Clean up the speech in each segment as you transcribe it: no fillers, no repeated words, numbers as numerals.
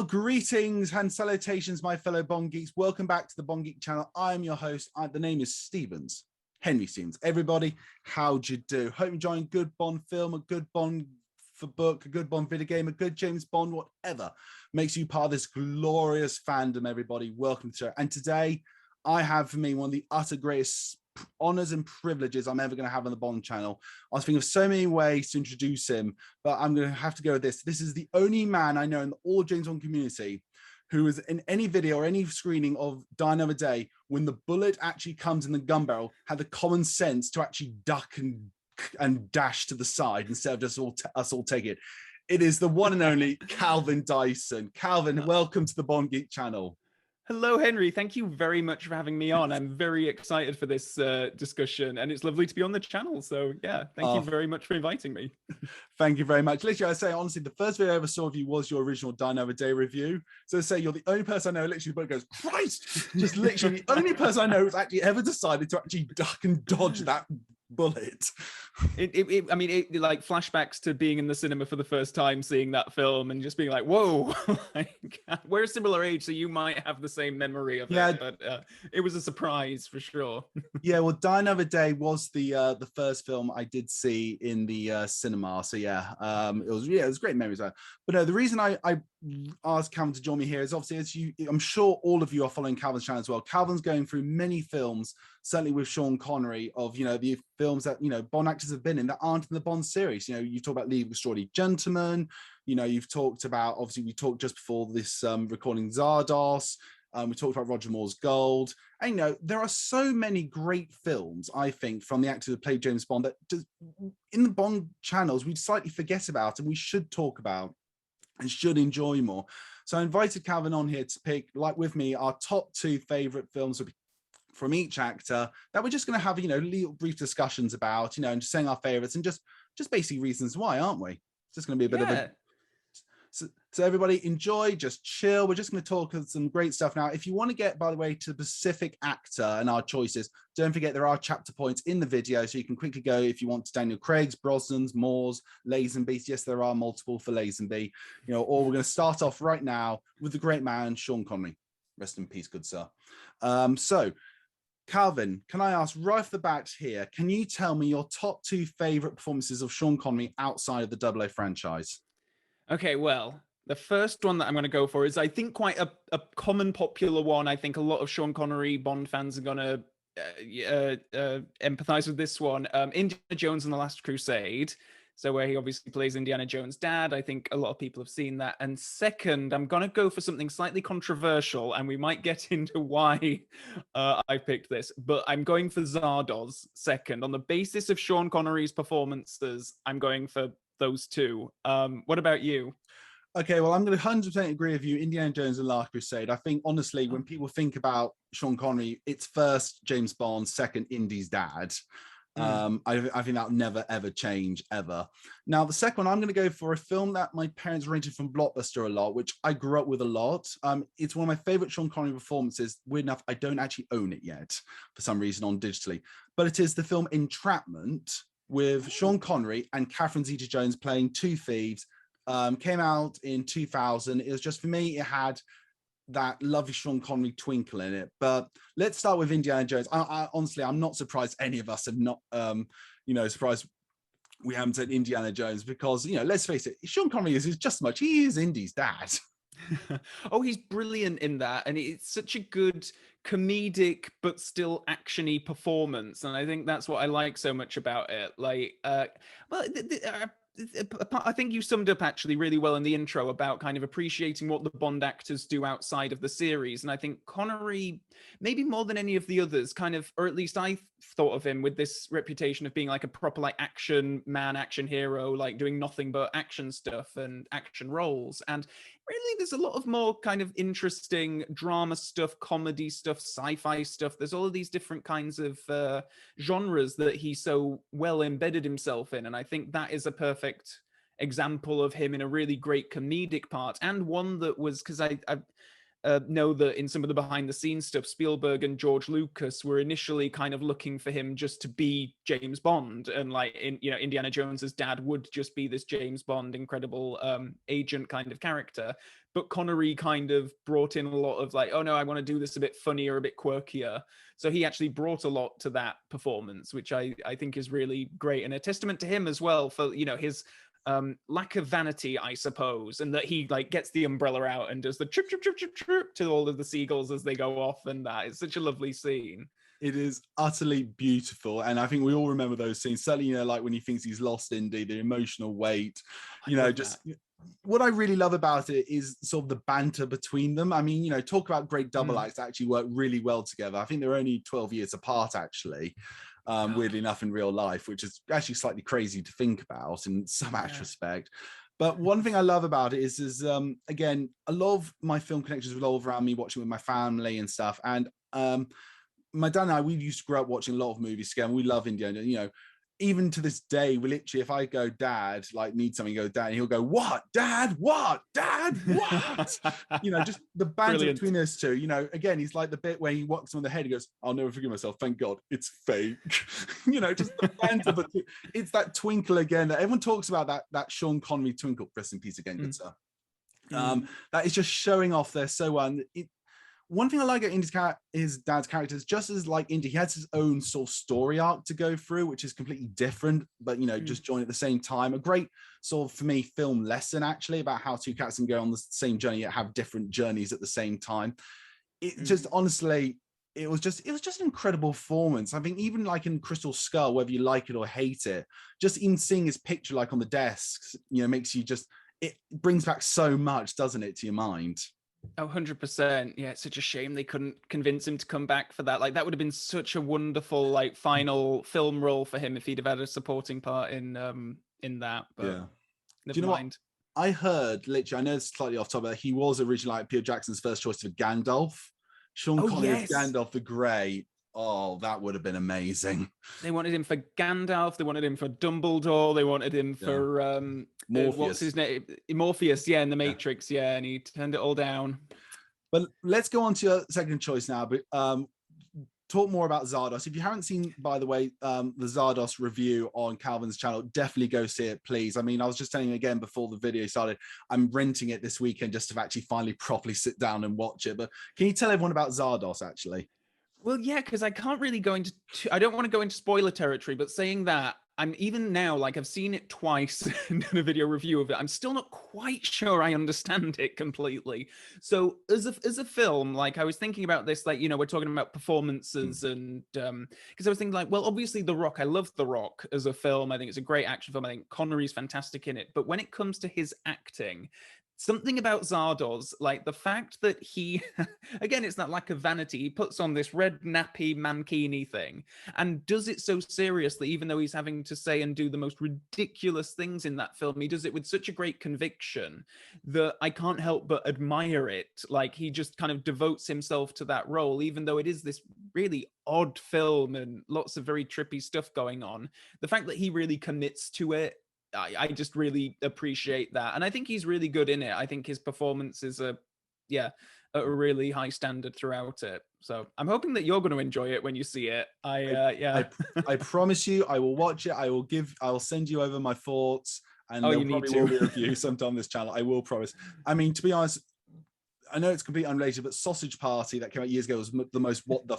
Well, greetings and salutations, my fellow Bond geeks. Welcome back to the Bond Geek channel. I am your host. The name is Stevens, Henry Stevens. Everybody, how'd you do? Hope you're enjoying a good Bond film, a good Bond for book, a good Bond video game, a good James Bond, whatever makes you part of this glorious fandom, everybody. Welcome to the show. And today, I have for me one of the utter greatest honors and privileges I'm ever going to have on the Bond channel. I was thinking of so many ways to introduce him, but I'm going to have to go with this. This is the only man I know in the all James Bond community who is in any video or any screening of Die Another Day, when the bullet actually comes in the gun barrel, had the common sense to actually duck and dash to the side instead of just us all take it. It is the one and only Calvin Dyson. Calvin, welcome to the Bond Geek channel. Hello, Henry. Thank you very much for having me on. I'm very excited for this discussion, and it's lovely to be on the channel. So, yeah, thank you very much for inviting me. Thank you very much. Literally, I say, honestly, the first video I ever saw of you was your original Die Another Day review. So, say you're the only person I know, literally, but goes, Christ! Just literally the only person I know who's actually ever decided to actually duck and dodge that bullet. I mean, it like flashbacks to being in the cinema for the first time, seeing that film and just being like, whoa, like, we're a similar age, so you might have the same memory of it, but it was a surprise for sure. Yeah, well, Die Another Day was the first film I did see in the cinema, so it was great memories. But no, the reason I asked Calvin to join me here is obviously, I'm sure all of you are following Calvin's channel as well. Calvin's going through many films, certainly with Sean Connery, of the films that Bond actors have been in that aren't in the Bond series. You talk about League of Extraordinary Gentlemen. You've talked about, obviously we talked just before this recording, Zardoz. We talked about Roger Moore's Gold. And there are so many great films, I think, from the actors who played James Bond that in the Bond channels we slightly forget about and we should talk about and should enjoy more. So I invited Calvin on here to pick, like with me, our top 2 favorite films from each actor that we're just going to have, little brief discussions about, and just saying our favorites and just basically reasons why, aren't we? It's just going to be a bit of a... So everybody enjoy, just chill. We're just going to talk some great stuff now. If you want to get, by the way, to the specific actor and our choices, don't forget there are chapter points in the video, so you can quickly go if you want to Daniel Craig's, Brosnan's, Moore's, Lazenby. Yes, there are multiple for Lazenby. Or we're going to start off right now with the great man, Sean Connery. Rest in peace, good sir. So, Calvin, can I ask right off the bat here, can you tell me your top 2 favorite performances of Sean Connery outside of the 00 franchise? Okay, well, the first one that I'm going to go for is, I think, quite a common popular one. I think a lot of Sean Connery Bond fans are going to empathize with this one. Indiana Jones and the Last Crusade. So where he obviously plays Indiana Jones' dad. I think a lot of people have seen that. And second, I'm going to go for something slightly controversial, and we might get into why I picked this, but I'm going for Zardoz second. On the basis of Sean Connery's performances, I'm going for those 2. What about you? Okay, well, I'm going to 100% agree with you. Indiana Jones and Last Crusade. I think, honestly, when people think about Sean Connery, it's first James Bond, second Indy's dad. I think that'll never, ever change, ever. Now, the second one, I'm going to go for a film that my parents rented from Blockbuster a lot, which I grew up with a lot. It's one of my favorite Sean Connery performances. Weird enough, I don't actually own it yet, for some reason, on digitally. But it is the film Entrapment, with Sean Connery and Catherine Zeta-Jones playing 2 thieves. Came out in 2000. It was just, for me, it had that lovely Sean Connery twinkle in it. But let's start with Indiana Jones. I honestly, I'm not surprised any of us have not, surprised we haven't said Indiana Jones, because, let's face it, Sean Connery is just as much, he is Indy's dad. Oh, he's brilliant in that, and it's such a good comedic but still actiony performance, and I think that's what I like so much about it. Like, I think you summed up actually really well in the intro about kind of appreciating what the Bond actors do outside of the series. And I think Connery, maybe more than any of the others, kind of, or at least I thought of him with this reputation of being like a proper like action man, action hero, like doing nothing but action stuff and action roles. And really, there's a lot of more kind of interesting drama stuff, comedy stuff, sci-fi stuff. There's all of these different kinds of genres that he so well embedded himself in. And I think that is a perfect example of him in a really great comedic part, and one that was, because know that in some of the behind the scenes stuff, Spielberg and George Lucas were initially kind of looking for him just to be James Bond, and like in Indiana Jones's dad would just be this James Bond incredible agent kind of character. But Connery kind of brought in a lot of like, oh no, I want to do this a bit funnier, a bit quirkier. So he actually brought a lot to that performance, which I think is really great, and a testament to him as well for his lack of vanity, I suppose, and that he like gets the umbrella out and does the trip trip trip trip trip to all of the seagulls as they go off, and that it's such a lovely scene. It is utterly beautiful, and I think we all remember those scenes. Certainly, like when he thinks he's lost Indy, the emotional weight, just that. What I really love about it is sort of the banter between them. I mean, talk about great double acts that actually work really well together. I think they're only 12 years apart, actually. Weirdly enough, in real life, which is actually slightly crazy to think about in some retrospect. But one thing I love about it is again, a lot of my film connections revolve around me watching with my family and stuff. And my dad and I, we used to grow up watching a lot of movies together. We love Indiana. Even to this day, we literally, if I go, Dad, like need something, go, Dad, and he'll go, what, Dad, what, Dad, what? Just the banter Brilliant. Between us two. Again, he's like the bit where he walks on the head. He goes, I'll never forgive myself. Thank God, it's fake. Just the banter, but it's that twinkle again that everyone talks about. That Sean Connery twinkle. Rest in peace again, good sir. That is just showing off there so well. One thing I like about his dad's character is just as like Indy, he has his own sort of story arc to go through, which is completely different, but just join at the same time. A great sort of, for me, film lesson actually about how two characters can go on the same journey yet have different journeys at the same time. It just honestly, it was just an incredible performance. I think even like in Crystal Skull, whether you like it or hate it, just even seeing his picture like on the desks, makes you it brings back so much, doesn't it, to your mind? Oh, 100%. Yeah, it's such a shame they couldn't convince him to come back for that. Like, that would have been such a wonderful, like, final film role for him if he'd have had a supporting part in that. But yeah. Never mind. I heard, literally, I know it's slightly off topic, but he was originally like Peter Jackson's first choice for Gandalf. Sean Connery as Gandalf the Grey. Oh, that would have been amazing. They wanted him for Gandalf. They wanted him for Dumbledore. They wanted him for Morpheus. What's his name? Morpheus, in the Matrix, and he turned it all down. But let's go on to your second choice now. But talk more about Zardoz. If you haven't seen, by the way, the Zardoz review on Calvin's channel, definitely go see it, please. I mean, I was just telling you again before the video started, I'm renting it this weekend just to actually finally properly sit down and watch it. But can you tell everyone about Zardoz, actually? Well, yeah, because I can't really go into, I don't want to go into spoiler territory, but saying that, I'm even now, like, I've seen it twice and done a video review of it. I'm still not quite sure I understand it completely. So as a film, like, I was thinking about this, like, we're talking about performances and, because I was thinking like, well, obviously The Rock, I love The Rock as a film. I think it's a great action film. I think Connery's fantastic in it. But when it comes to his acting, something about Zardoz, like the fact that he, again, it's that lack of vanity. He puts on this red nappy mankini thing and does it so seriously, even though he's having to say and do the most ridiculous things in that film. He does it with such a great conviction that I can't help but admire it. Like, he just kind of devotes himself to that role, even though it is this really odd film and lots of very trippy stuff going on. The fact that he really commits to it, I just really appreciate that. And I think he's really good in it. I think his performance is a really high standard throughout it. So I'm hoping that you're going to enjoy it when you see it. I promise you, I will watch it. I'll send you over my thoughts, and you need to. Will be a review sometime on this channel. I will promise. I mean, to be honest, I know it's completely unrelated, but Sausage Party that came out years ago was the most what the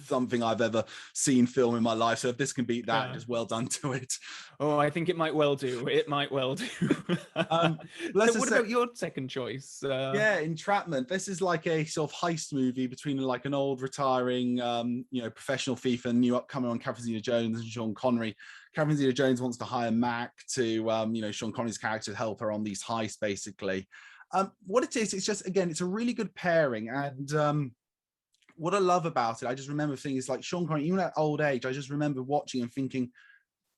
something I've ever seen film in my life. So if this can beat that, just well done to it. Oh, I think it might well do. It might well do. So what about your second choice? Entrapment. This is like a sort of heist movie between like an old retiring, professional thief and new upcoming on Catherine Zeta-Jones and Sean Connery. Catherine Zeta-Jones wants to hire Mac to, Sean Connery's character to help her on these heists, basically. What it is, it's just, again, it's a really good pairing. And what I love about it, I just remember things like Sean Connery, even at old age, I just remember watching and thinking,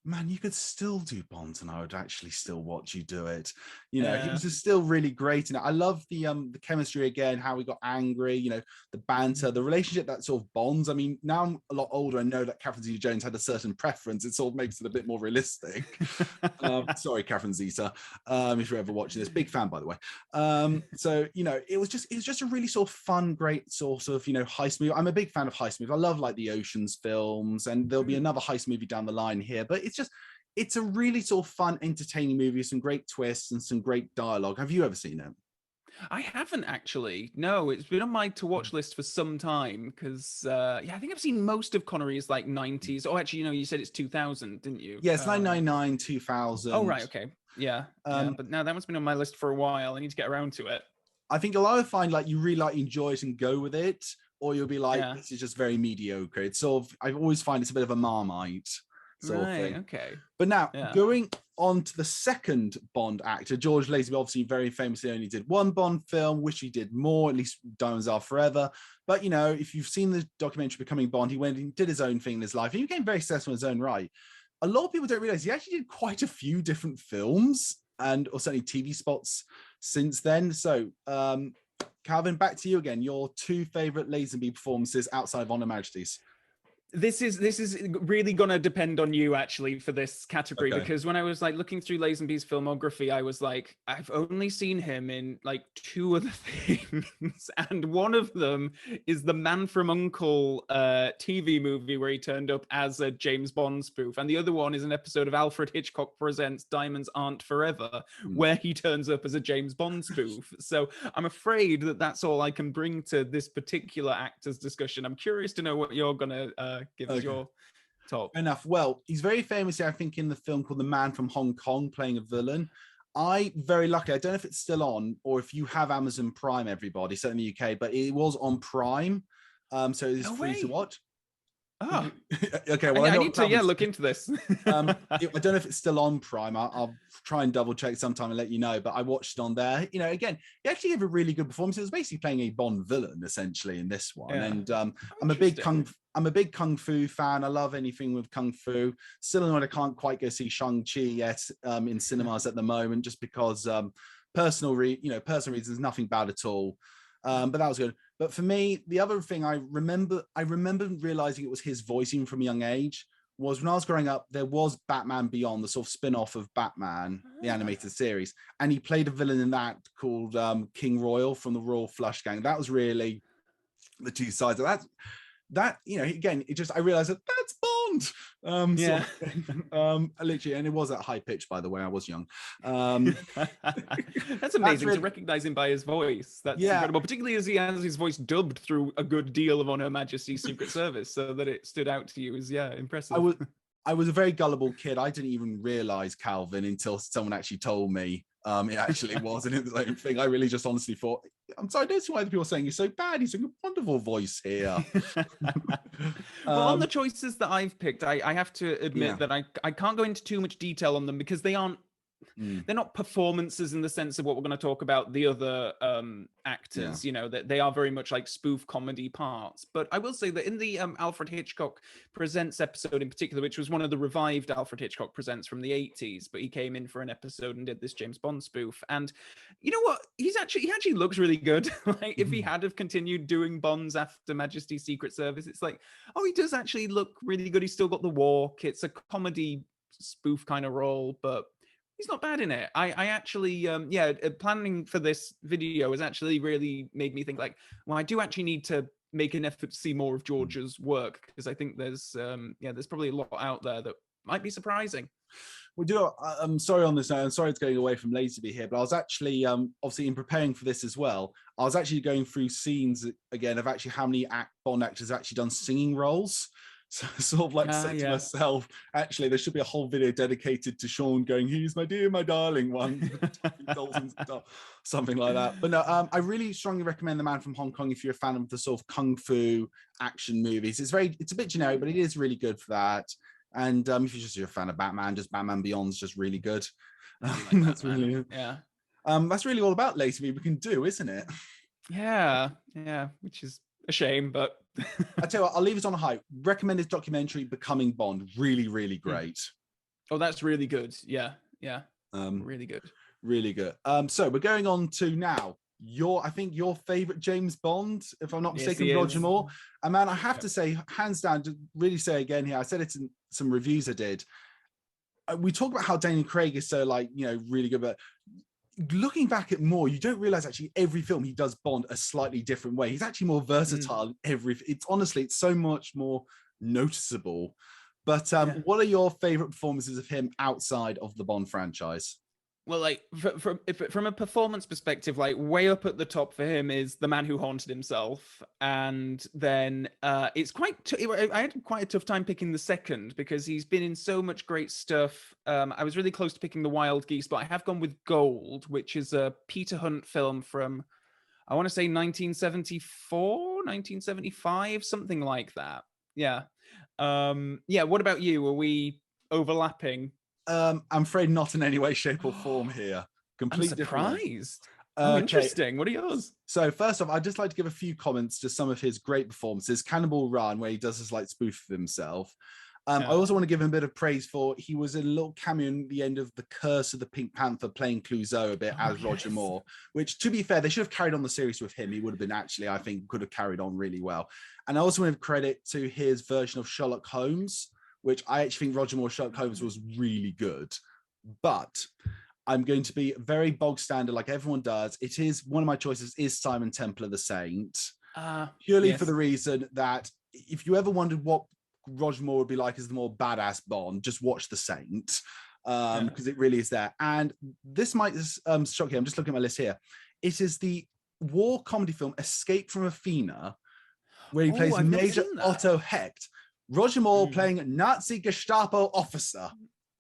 man, you could still do Bond, and I would actually still watch you do it. You know, he Yeah. was just still really great in it. I love the chemistry again, how he got angry, you know, the banter, the relationship that sort of bonds. I mean, now I'm a lot older, I know that Catherine Zeta-Jones had a certain preference. It sort of makes it a bit more realistic. Sorry, Catherine Zeta, if you're ever watching this, big fan, by the way. So, you know, it was just a really sort of fun, great sort of, you know, heist movie. I'm a big fan of heist movies. I love like the Ocean's films, and there'll be another heist movie down the line here, but it's a really sort of fun, entertaining movie, some great twists and some great dialogue. Have you ever seen it? I haven't actually. No, it's been on my to watch list for some time because yeah, I think I've seen most of Connery's like 90s. Oh, actually, you know, you said it's 2000, didn't you? Yeah, it's 1999, Oh, 2000. right, okay. Yeah. Yeah, but now that one's been on my list for a while. I need to get around to it. I think you'll either find like you really like enjoy it and go with it, or you'll be like, Yeah. this is just very mediocre. It's sort of, I always find it's a bit of a Marmite sort of Right, thing. okay. But now Yeah. going on to the second Bond actor, George Lazenby obviously very famously only did one Bond film, wish he did more, at least Diamonds Are Forever. But you know, if you've seen the documentary Becoming Bond, he went and did his own thing in his life. He became very successful in his own right. A lot of people don't realize he actually did quite a few different films and or certainly TV spots since then. So Calvin, back to you again. Your two favorite Lazenby performances outside of On Her Majesty's. This is really gonna depend on you actually for this category, Okay. because when I was like looking through Lazenby's filmography, I was like, I've only seen him in like two other things, and one of them is the Man from U.N.C.L.E. TV movie where he turned up as a James Bond spoof, and the other one is an episode of Alfred Hitchcock Presents Diamonds Aren't Forever, where he turns up as a James Bond spoof. So I'm afraid that that's all I can bring to this particular actor's discussion. I'm curious to know what you're gonna give us your top. Fair enough. Well, he's very famous, I think, in the film called The Man from Hong Kong, playing a villain. I very lucky, I don't know if it's still on or if you have Amazon Prime, everybody, certainly in the UK, but it was on Prime. So it's free to watch. Oh, okay. Well, I need to look into this. I don't know if it's still on Prime. I'll try and double check sometime and let you know. But I watched it on there. You know, again, he actually gave a really good performance. It was basically playing a Bond villain essentially in this one. Yeah. And I'm a big kung fu fan. I love anything with kung fu. Still annoyed I can't quite go see Shang-Chi yet in cinemas at the moment, just because personal reasons, nothing bad at all. But that was good. But for me, the other thing I remember realizing it was his voice even from a young age was when I was growing up, there was Batman Beyond, the sort of spin-off of Batman, the animated series. And he played a villain in that called King Royal from the Royal Flush Gang. That was really the two sides of that, you know, again, I realized that's Bond. Literally, and it was at high pitch, by the way. I was young. That's amazing to recognize him by his voice. That's incredible, particularly as he has his voice dubbed through a good deal of On Her Majesty's Secret Service, so that it stood out to you is impressive. I was a very gullible kid. I didn't even realize Calvin until someone actually told me it actually wasn't his own thing. I really just honestly thought, I'm sorry, I don't see why the people are saying he's so bad. He's a wonderful voice here. Well, on the choices that I've picked, I have to admit that I can't go into too much detail on them because they're not performances in the sense of what we're going to talk about the other actors, you know, that they are very much like spoof comedy parts. But I will say that in the Alfred Hitchcock Presents episode in particular, which was one of the revived Alfred Hitchcock Presents from the 80s, but he came in for an episode and did this James Bond spoof. And you know what? He actually looks really good. Like if he had have continued doing Bonds after Majesty's Secret Service, it's like, oh, he does actually look really good. He's still got the walk. It's a comedy spoof kind of role, but he's not bad in it. I actually, planning for this video has actually really made me think like, well, I do actually need to make an effort to see more of George's work, because I think there's probably a lot out there that might be surprising. I'm sorry on this. I'm sorry it's going away from Lazenby here, but I was actually, obviously in preparing for this as well, I was actually going through scenes again of actually how many Bond actors have actually done singing roles. So sort of like said to myself, actually, there should be a whole video dedicated to Sean going, "He's my dear, my darling one," something like that. But no, I really strongly recommend The Man from Hong Kong if you're a fan of the sort of kung fu action movies. It's a bit generic, but it is really good for that. And if you're a fan of Batman, just Batman Beyond's just really good. That's really that's really all about Lazenby we can do, isn't it? Yeah, which is a shame, but I tell you what, I'll leave it on a high. Recommend this documentary, Becoming Bond. Really, really great. Oh, that's really good. Yeah, Um, really good. really good. So we're going on to now I think your favorite James Bond, if I'm not Yes, mistaken, he Roger is. Moore. And man, I have Yep. to say, hands down, to really say again here, I said it in some reviews I did. We talk about how Daniel Craig is so like, really good, but looking back at Moore, you don't realize actually every film he does Bond a slightly different way. He's actually more versatile. It's so much more noticeable. But what are your favorite performances of him outside of the Bond franchise? Well, like from a performance perspective, like way up at the top for him is The Man Who Haunted Himself, and then it's I had quite a tough time picking the second because he's been in so much great stuff. I was really close to picking The Wild Geese, but I have gone with Gold, which is a Peter Hunt film from, I want to say 1974, 1975, something like that. Yeah. Yeah. What about you? Are we overlapping? I'm afraid not in any way, shape, or form here. I'm Complete different way. surprised. Okay. Interesting. What are yours? So first off, I'd just like to give a few comments to some of his great performances. Cannonball Run, where he does this like spoof of himself. I also want to give him a bit of praise for he was a little cameo in the end of The Curse of the Pink Panther, playing Clouseau a bit as Roger Moore, which, to be fair, they should have carried on the series with him. He would have been actually, I think, could have carried on really well. And I also want to give credit to his version of Sherlock Holmes, which I actually think Roger Moore's Sherlock Holmes was really good. But I'm going to be very bog standard like everyone does. It is one of my choices is Simon Templar the Saint. Purely for the reason that if you ever wondered what Roger Moore would be like as the more badass Bond, just watch The Saint, because it really is there. And this might shock you. I'm just looking at my list here. It is the war comedy film Escape from Athena, where he plays Major Otto Hecht. Roger Moore playing Nazi Gestapo officer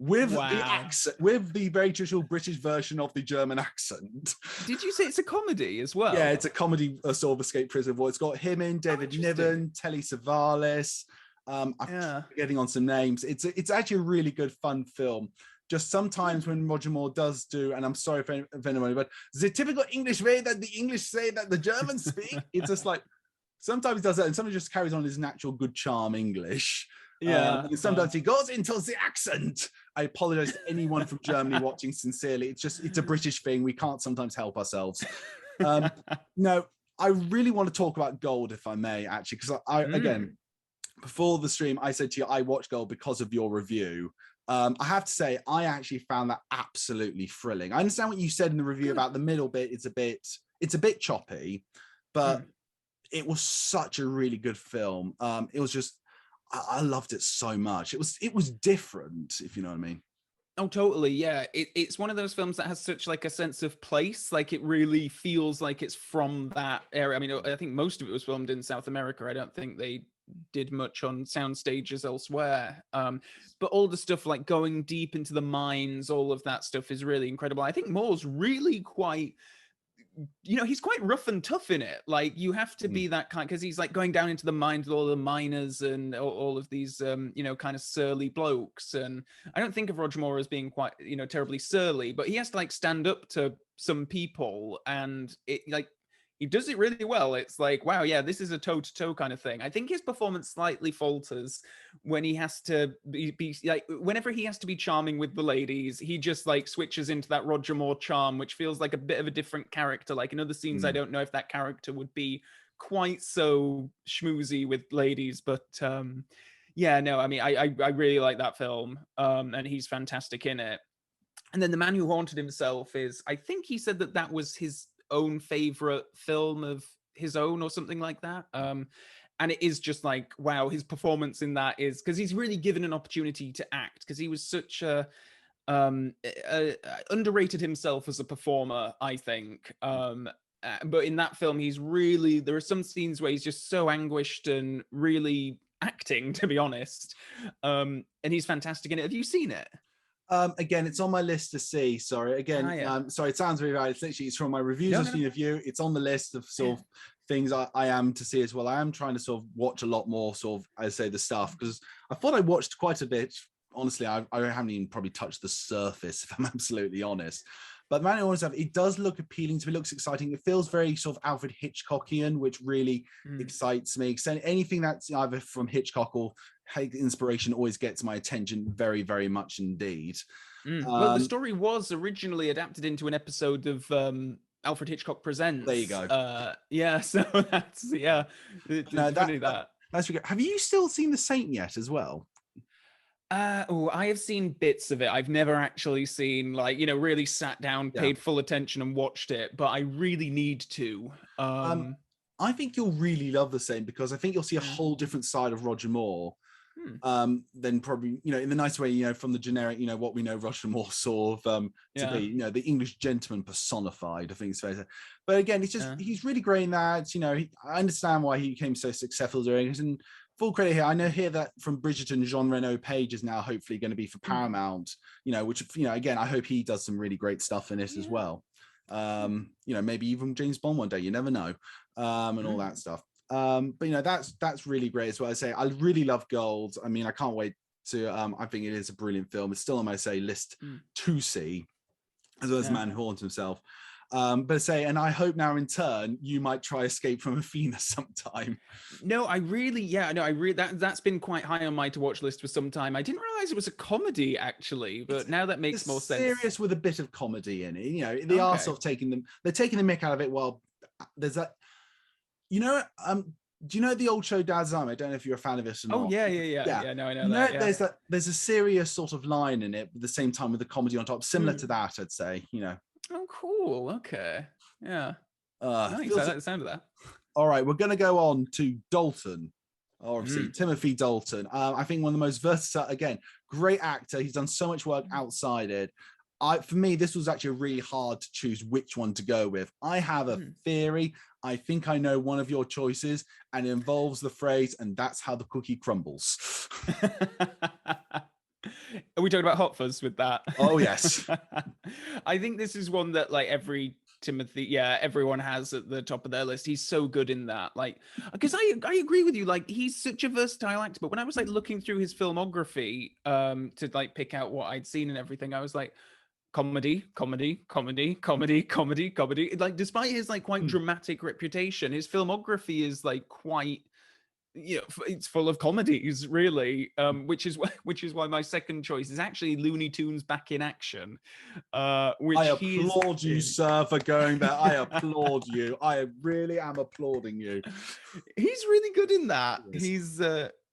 with the accent, with the very traditional British version of the German accent. Did you say it's a comedy as well? Yeah, it's a comedy, sort of escape prison. It's got him in, David Niven, Telly Savalas. I'm getting on some names. It's actually a really good, fun film. Just sometimes when Roger Moore does do, and I'm sorry if anyone, but the typical English way that the English say that the Germans speak, it's just like, sometimes he does that, and sometimes just carries on his natural good charm English. And sometimes he goes into the accent. I apologize to anyone from Germany watching sincerely. It's a British thing. We can't sometimes help ourselves. No, I really want to talk about Gold, if I may, actually, because again, before the stream, I said to you, I watched Gold because of your review. I have to say, I actually found that absolutely thrilling. I understand what you said in the review about the middle bit. It's a bit choppy, but it was such a really good film. It was just, I loved it so much. It was different, if you know what I mean. Oh, totally. Yeah. It's one of those films that has such like a sense of place. Like it really feels like it's from that area. I mean, I think most of it was filmed in South America. I don't think they did much on sound stages elsewhere. But all the stuff like going deep into the mines, all of that stuff is really incredible. I think Moore's really quite, he's quite rough and tough in it. Like you have to be that kind, because he's like going down into the mines with all the miners and all of these, kind of surly blokes. And I don't think of Roger Moore as being quite, terribly surly, but he has to like stand up to some people, and it like he does it really well. It's like, wow, yeah, this is a toe-to-toe kind of thing. I think his performance slightly falters when he has to be like, whenever he has to be charming with the ladies, he just like switches into that Roger Moore charm, which feels like a bit of a different character. Like in other scenes, I don't know if that character would be quite so schmoozy with ladies, but yeah, no, I mean, I really like that film, and he's fantastic in it. And then The Man Who Haunted Himself is, I think he said that was his own favorite film of his own or something like that. And it is just like, wow, his performance in that is, because he's really given an opportunity to act, because he was such a underrated himself as a performer, I think. But in that film, there are some scenes where he's just so anguished and really acting, to be honest. And he's fantastic in it. Have you seen it? Again, it's on my list to see. Sorry, again, sorry, it sounds very right. It's from my reviews of review. It's on the list of sort of things I am to see as well. I am trying to sort of watch a lot more sort of, I say, the stuff, because I thought I watched quite a bit. Honestly, I haven't even probably touched the surface, if I'm absolutely honest. But Man in stuff, it does look appealing to me. It looks exciting. It feels very sort of Alfred Hitchcockian, which really excites me. So anything that's either from Hitchcock or inspiration always gets my attention very, very much indeed. Well, the story was originally adapted into an episode of Alfred Hitchcock Presents. There you go. Yeah, so that's It's funny that. That's really good. Have you still seen The Saint yet as well? I have seen bits of it. I've never actually seen, like, really sat down, paid full attention and watched it, but I really need to. I think you'll really love The Saint, because I think you'll see a whole different side of Roger Moore. Then probably, in the nice way, from the generic, what we know Roger Moore sort of to be, the English gentleman personified, I think it's fair to say. But again, it's just, he's really great in that, I understand why he became so successful doing it. And full credit here, I know here that from Bridgerton, Jean Reno Page is now hopefully going to be for Paramount, which, again, I hope he does some really great stuff in it as well. Maybe even James Bond one day, you never know, and all that stuff. But that's really great as well. I say I really love Gold. I mean, I can't wait to I think it is a brilliant film. It's still on my list to see, as well as Man Who Haunts Himself. But and I hope now in turn you might try Escape from Athena sometime. No, that's been quite high on my to watch list for some time. I didn't realize it was a comedy actually, but now that makes more sense. Serious with a bit of comedy in it. They are sort of taking the mick out of it. Well, there's that. Do you know the old show Dalton? I don't know if you're a fan of it or not. Oh yeah. No, I know that. Yeah. There's a serious sort of line in it, but at the same time with the comedy on top, similar to that, I'd say. Oh, cool. Okay. Yeah. Nice. I like the sound of that. All right, we're going to go on to Dalton. Obviously, Timothy Dalton. I think one of the most versatile. Again, great actor. He's done so much work outside it. For me, this was actually really hard to choose which one to go with. I have a theory. I think I know one of your choices, and it involves the phrase, and that's how the cookie crumbles. Are we talking about Hot Fuzz with that? Oh, yes. I think this is one that everyone has at the top of their list. He's so good in that. Because I agree with you. He's such a versatile actor. But when I was looking through his filmography to pick out what I'd seen and everything, I was like, comedy. Despite his quite dramatic reputation, his filmography is quite, it's full of comedies, really. Which is why my second choice is actually Looney Tunes Back in Action. Which I applaud you, sir, for going there. I applaud you. I really am applauding you. He's really good in that. He's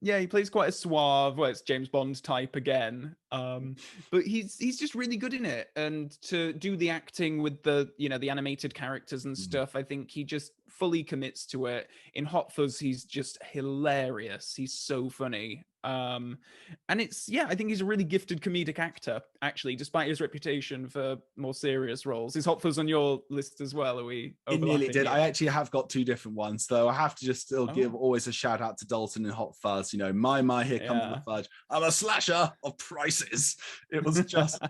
he plays quite a suave, it's James Bond type again. But he's just really good in it. And to do the acting with the animated characters and stuff, I think he just fully commits to it. In Hot Fuzz, he's just hilarious. He's so funny. And I think he's a really gifted comedic actor, actually, despite his reputation for more serious roles. Is Hot Fuzz on your list as well? Are we It nearly did. I actually have got two different ones, though. I have to just still give always a shout out to Dalton and Hot Fuzz. My, here comes the fudge. I'm a slasher of prices. It was just,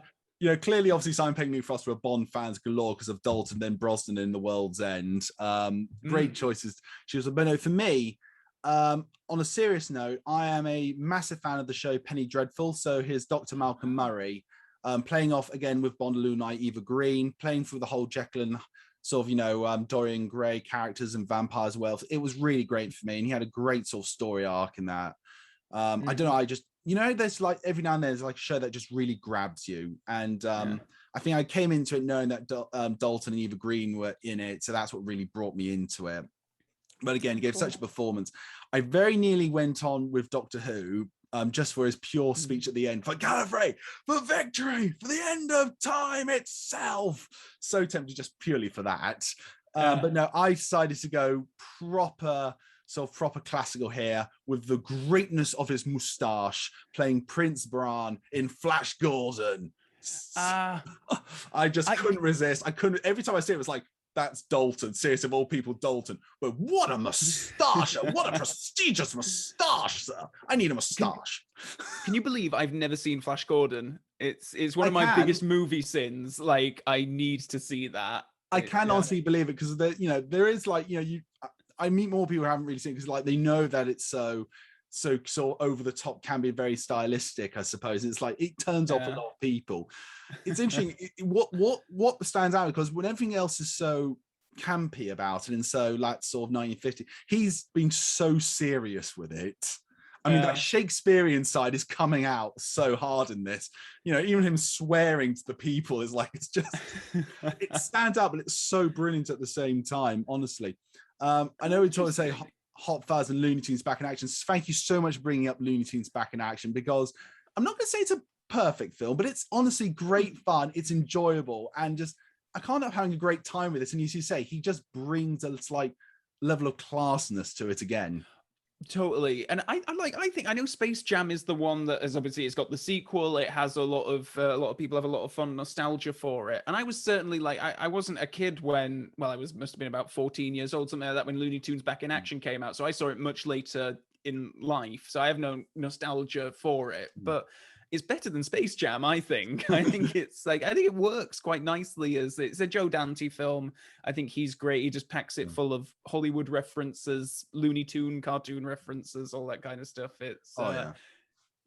clearly, obviously, Simon Pegg and Frost were Bond fans galore because of Dalton, then Brosnan in The World's End. Great choices. But no, for me, on a serious note, I am a massive fan of the show Penny Dreadful. So here's Dr. Malcolm Murray, playing off again with Bond alumni Eva Green, playing through the whole Jekyll and sort of, Dorian Gray characters and vampires. Well, it was really great for me, and he had a great sort of story arc in that. I don't know. I just, there's every now and then there's a show that just really grabs you, and I think I came into it knowing that Dalton and Eva Green were in it, so that's what really brought me into it. But again, he gave such a performance. I very nearly went on with Doctor Who, just for his pure speech at the end. For Gallifrey, for victory, for the end of time itself. So tempted just purely for that. But no, I decided to go proper classical here with the greatness of his moustache, playing Prince Bran in Flash Gordon. I just couldn't resist. I couldn't. Every time I see it, it was like, that's Dalton. Seriously, of all people, Dalton. But what a moustache! What a prestigious moustache, sir. I need a moustache. Can you believe I've never seen Flash Gordon? It's one of my biggest movie sins. I need to see that. I can honestly believe it, because there is I meet more people who haven't really seen it, because they know that it's so so sort of over the top can be very stylistic, I suppose. It's like it turns off a lot of people. It's interesting. What stands out, because when everything else is so campy about it and so like sort of 1950, he's been so serious with it. I mean, that Shakespearean side is coming out so hard in this. You know, even him swearing to the people is like, it's just, it stands out, but it's so brilliant at the same time, honestly. I know we try to say Hot Fuzz and Looney Tunes back in action. Thank you so much for bringing up Looney Tunes back in action, because I'm not going to say it's a perfect film, but it's honestly great fun. It's enjoyable, and just I can't help having a great time with this. And as you say, he just brings a slight level of classness to it again. Totally. And I think I know Space Jam is the one that is obviously, it's got the sequel. It has a lot of people have a lot of fun nostalgia for it. And I was certainly like, I wasn't a kid when, well, I must have been about 14 years old, something like that, when Looney Tunes Back in Action came out. So I saw it much later in life. So I have no nostalgia for it, but it's better than Space Jam, I think. I think it's like, I think it works quite nicely as it's a Joe Dante film. I think he's great. He just packs it full of Hollywood references, Looney Tune cartoon references, all that kind of stuff. It's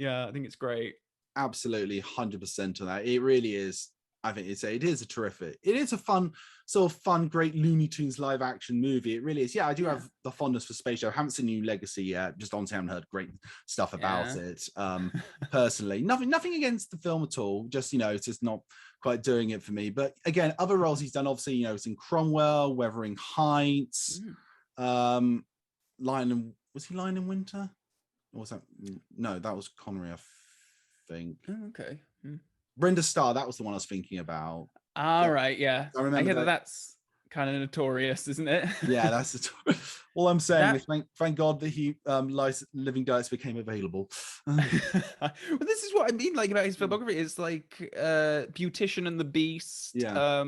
yeah, I think it's great. Absolutely 100% on that. It really is. I think it is a terrific, it is a fun, sort of fun, great Looney Tunes live action movie. It really is. Yeah, I do have the fondness for Space Jam. I haven't seen New Legacy yet. Just honestly haven't heard great stuff about it. Personally, nothing against the film at all. Just, you know, it's just not quite doing it for me. But again, other roles he's done, obviously, you know, it's in Cromwell, Wuthering Heights, Lion in Winter? Or was that? No, that was Connery, I think. Oh, okay. Brenda Starr, that was the one I was thinking about. Right, yeah. I remember hear that's kind of notorious, isn't it? Yeah, that's all I'm saying is thank God that he Living Daylights became available. Well, this is what I mean, like, about his filmography. It's like Beautician and the Beast. Yeah.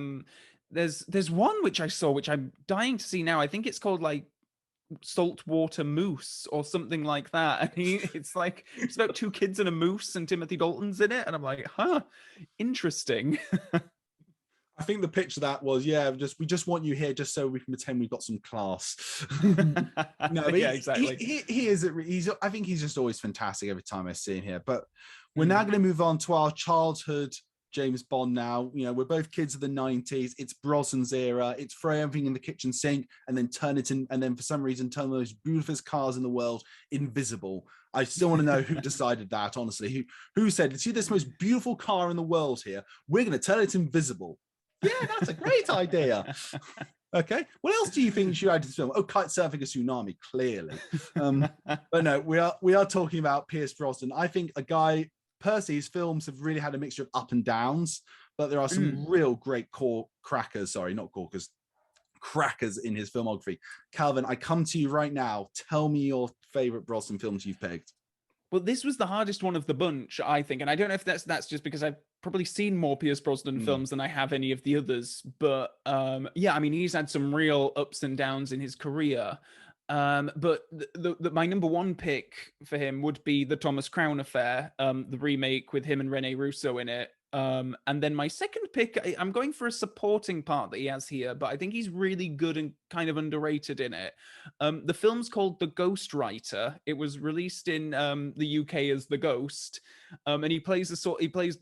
There's one which I saw, which I'm dying to see now. I think it's called like Saltwater Moose or something like that, and it's like it's about two kids and a moose, and Timothy Dalton's in it, and I'm like, interesting. I think the pitch of that was, we just want you here just so we can pretend we've got some class. No, yeah, exactly. He is. I think he's just always fantastic every time I see him here. But we're now going to move on to our childhood James Bond now. You know, we're both kids of the 90s. It's Brosnan's era. It's throw everything in the kitchen sink and then turn it in, and then for some reason turn the most beautiful cars in the world invisible. I still want to know who decided that, honestly. Who said, see this most beautiful car in the world here? We're going to turn it invisible. Yeah, that's a great idea. Okay, what else do you think should add to this film? Oh, kite surfing a tsunami, clearly. But no, we are talking about Pierce Brosnan. I think a guy, personally, his films have really had a mixture of up and downs, but there are some real great crackers in his filmography. Calvin, I come to you right now. Tell me your favorite Brosnan films you've picked. Well, this was the hardest one of the bunch, I think, and I don't know if that's just because I've probably seen more Pierce Brosnan films than I have any of the others. But yeah, I mean, he's had some real ups and downs in his career. But my number one pick for him would be the Thomas Crown Affair, the remake with him and Rene Russo in it. And then my second pick, I'm going for a supporting part that he has here, but I think he's really good and kind of underrated in it. The film's called The Ghostwriter. It was released in the UK as The Ghost, and he plays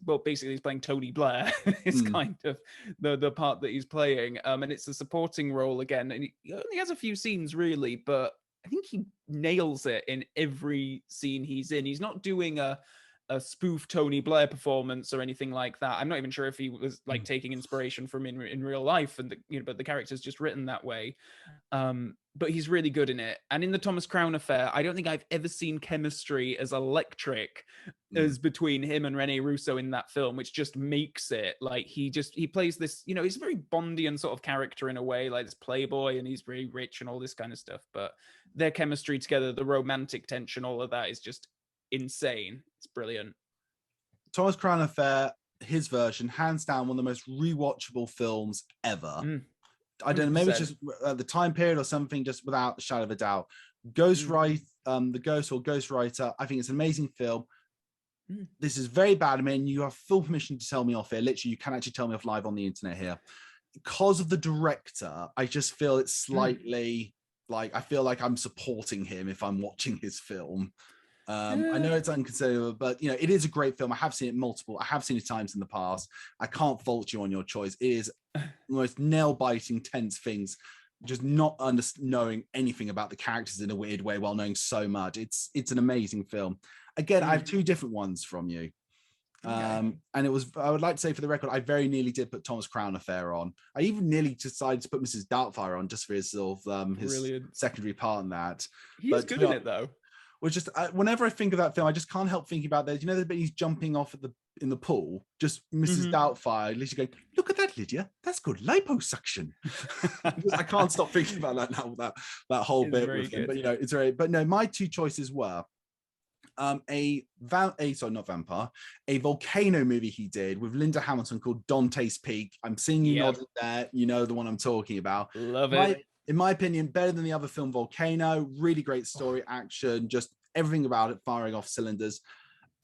well, basically he's playing Tony Blair. It's kind of the part that he's playing, and it's a supporting role again, and he only has a few scenes really, but I think he nails it in every scene he's in. He's not doing a spoof Tony Blair performance or anything like that. I'm not even sure if he was like taking inspiration from in real life, and but the character's just written that way. But he's really good in it. And in the Thomas Crown Affair, I don't think I've ever seen chemistry as electric as between him and Rene Russo in that film, which just makes it like he plays this, he's a very Bondian sort of character in a way, like this playboy, and he's very rich and all this kind of stuff. But their chemistry together, the romantic tension, all of that is just insane. It's brilliant. Thomas Crown Affair, his version, hands down, one of the most rewatchable films ever. I don't know, maybe it's just the time period or something, just without a shadow of a doubt. The Ghost or Ghostwriter, I think it's an amazing film. This is very bad. I mean, you have full permission to tell me off here. Literally, you can actually tell me off live on the internet here. Because of the director, I just feel it's slightly like, I feel like I'm supporting him if I'm watching his film. I know it's unconsiderable, but you know, it is a great film. I have seen it times in the past. I can't fault you on your choice. It is the most nail-biting, tense things, just not knowing anything about the characters in a weird way while knowing so much. It's an amazing film. Again, I have two different ones from you. Okay. And it was, I would like to say for the record, I very nearly did put Thomas Crown Affair on. I even nearly decided to put Mrs. Doubtfire on just for his sort of his secondary part in that. He's good in it though. Was just whenever I think of that film, I just can't help thinking about that. You know, the bit he's jumping off in the pool, just Mrs. Doubtfire, at least you go, look at that, Lydia, that's good liposuction. I can't stop thinking about that now. That whole bit with him. But you know, it's very. But no, my two choices were a volcano movie he did with Linda Hamilton called Dante's Peak. I'm seeing you nodding there. You know the one I'm talking about. Love it. In my opinion, better than the other film Volcano. Really great story, action, just everything about it firing off cylinders.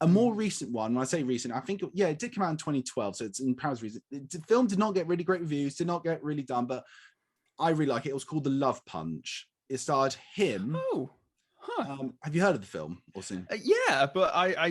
A more recent one, when I say recent, I think, it did come out in 2012, so it's in Paris recent. The film did not get really great reviews, did not get really done, but I really like it. It was called The Love Punch. It starred him. Oh. Huh. Have you heard of the film or seen? Yeah, but I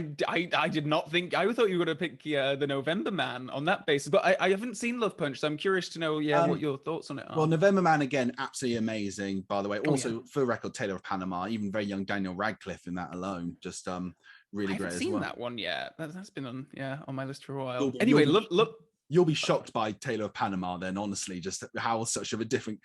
did not think. I thought you were going to pick the November Man on that basis, but I haven't seen Love Punch, so I'm curious to know what your thoughts on it are. Well, November Man again, absolutely amazing. By the way, also for the record, Taylor of Panama, even very young Daniel Radcliffe in that alone, just really great as well. I haven't seen that one yet. That's been on my list for a while. Look. You'll be shocked by Taylor of Panama then, honestly, just how such of a different.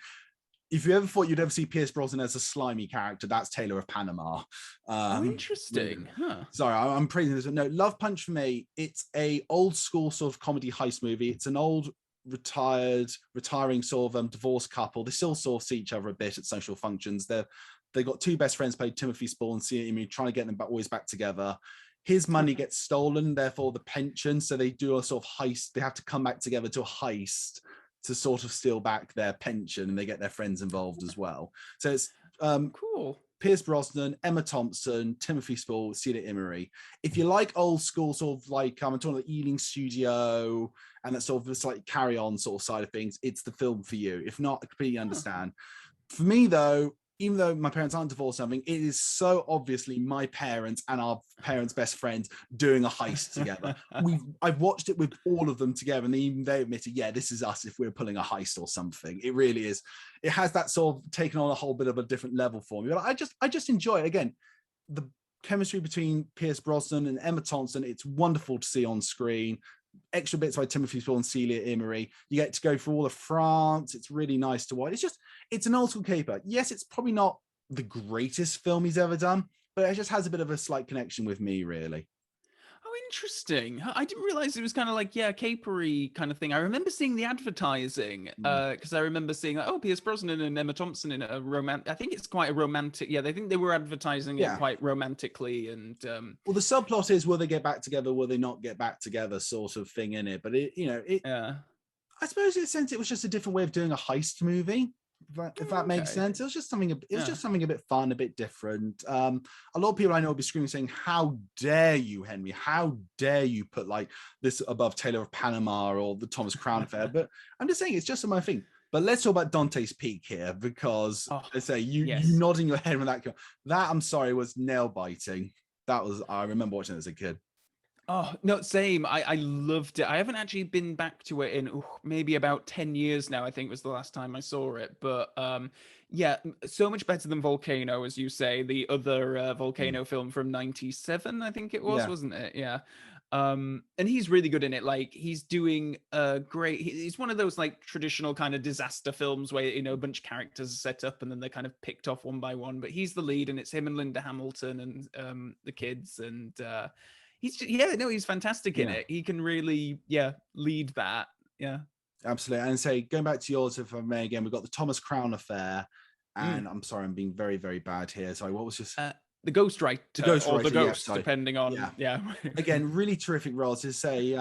If you ever thought you'd ever see Pierce Brosnan as a slimy character, that's Taylor of Panama. Interesting. Huh. Sorry, I'm praising this. No, Love Punch for me, it's a old school sort of comedy heist movie. It's an old retiring sort of divorced couple. They still sort of see each other a bit at social functions. They've got two best friends played Timothy Spall and Sia, trying to get them always back together. His money gets stolen, therefore the pension. So they do a sort of heist. They have to come back together to a heist to sort of steal back their pension, and they get their friends involved as well. So it's cool. Pierce Brosnan, Emma Thompson, Timothy Spall, Celia Imrie. If you like old school sort of like I'm talking about Ealing Studio and that sort of just like carry on sort of side of things, it's the film for you. If not, I completely understand. For me though, even though my parents aren't divorced or something, it is so obviously my parents and our parents' best friends doing a heist together. I've watched it with all of them together, and even they admitted, yeah, this is us if we're pulling a heist or something. It really is. It has that sort of taken on a whole bit of a different level for me. But I just enjoy it. Again, the chemistry between Pierce Brosnan and Emma Thompson, it's wonderful to see on screen. Extra bits by Timothy Spall and Celia Imrie. You get to go through all of France. It's really nice to watch. It's an old school caper. Yes, it's probably not the greatest film he's ever done, but it just has a bit of a slight connection with me, really. Oh, interesting. I didn't realize it was kind of like, capery kind of thing. I remember seeing the advertising because I remember seeing Pierce Brosnan and Emma Thompson in a romantic. I think it's quite a romantic. Yeah, they think they were advertising it quite romantically. And well, the subplot is will they get back together? Will they not get back together? Sort of thing in it. But I suppose in a sense it was just a different way of doing a heist movie. If that makes sense. It was just something a bit fun, a bit different. A lot of people I know will be screaming saying, how dare you, Henry, how dare you put like this above Taylor of Panama or the Thomas Crown Affair? But I'm just saying it's just my thing. But let's talk about Dante's Peak here, because I say you nodding your head with that I'm sorry, was nail biting. I remember watching it as a kid. Oh, no, same. I loved it. I haven't actually been back to it in maybe about 10 years now, I think was the last time I saw it. But so much better than Volcano, as you say, the other Volcano film from 97, I think it was, wasn't it? Yeah. And he's really good in it. Like he's doing great. He's one of those like traditional kind of disaster films where, a bunch of characters are set up and then they're kind of picked off one by one, but he's the lead and it's him and Linda Hamilton and the kids and, he's fantastic in it. He can really, lead that. Yeah, absolutely. And say, going back to yours, if I may, again, we've got the Thomas Crown Affair, and I'm sorry, I'm being very, very bad here. Sorry, what was this? The Ghostwriter, or the Ghost, depending on. Again, really terrific roles. To say,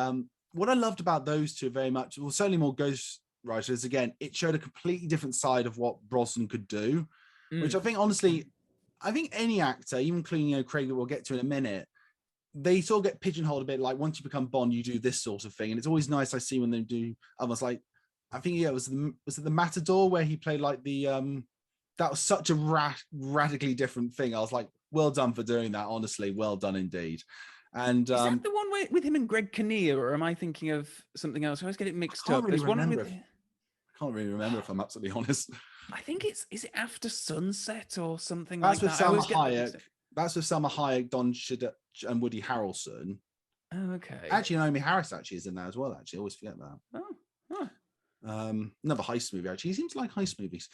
what I loved about those two very much, well, certainly more Ghostwriters. Again, it showed a completely different side of what Brosnan could do, which I think, honestly, any actor, even including Craig, that we'll get to in a minute, they sort of get pigeonholed a bit. Like once you become Bond, you do this sort of thing, and it's always nice. I see when they do almost like, I think was it the Matador where he played like the that was such a radically different thing. I was like, well done for doing that. Honestly, well done indeed. And is that the one with him and Greg Kinnear, or am I thinking of something else? I always get it mixed up. Really There's one with. I can't really remember if I'm absolutely honest. I think is it After Sunset or something That's like with that? Salma Hayek. That's with Salma Hayek, Don Shida, and Woody Harrelson. Oh, okay. Actually, Naomi Harris actually is in there as well. Actually, I always forget that. Oh. Huh. Another heist movie. Actually, he seems to like heist movies.